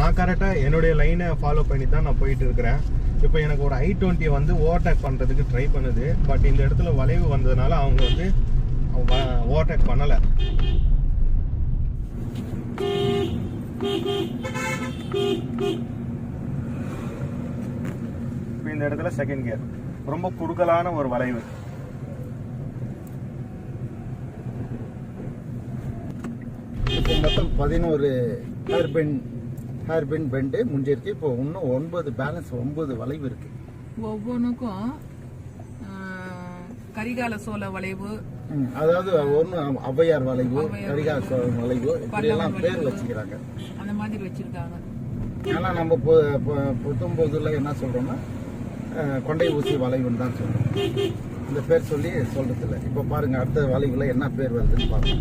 நான் கரெக்டாக என்னுடைய லைனை ஃபாலோ பண்ணி தான் நான் போயிட்டு இருக்கிறேன். இப்போ எனக்கு ஒரு i20 வந்து ஓவர்டேக் பண்ணுறதுக்கு ட்ரை பண்ணுது. பட் இந்த இடத்துல வளைவு வந்ததுனால அவங்க வந்து ஓவர்டேக் பண்ணலை. இப்போ இந்த இடத்துல செகண்ட் கியர், ரொம்ப குறுகலான ஒரு வளைவு. இப்போ மொத்தம் 11 ஹேர்பின் பெண்டு முடிஞ்சிருக்கு. இப்போ இன்னும் 9 பேலன்ஸ் 9 வளைவு இருக்கு. ஒவ்வொன்றுக்கும் கரிகால சோழ வளைவு, அதாவது ஒன்று ஔவையார் வளைவு, கரிகால சோழ வளைவு, இப்படியெல்லாம் பேர் வச்சுக்கிறாங்க. அந்த மாதிரி வச்சிருக்காங்க. ஆனால் நம்ம புத்தம்போதுல என்ன சொல்றோம்னா கொண்டை ஊசி வளைவுன்னு தான் சொல்றோம். இந்த பேர் சொல்லி சொல்றது இல்லை. இப்போ பாருங்க அடுத்த வளைவுல என்ன பேர் வருதுன்னு பாருங்க.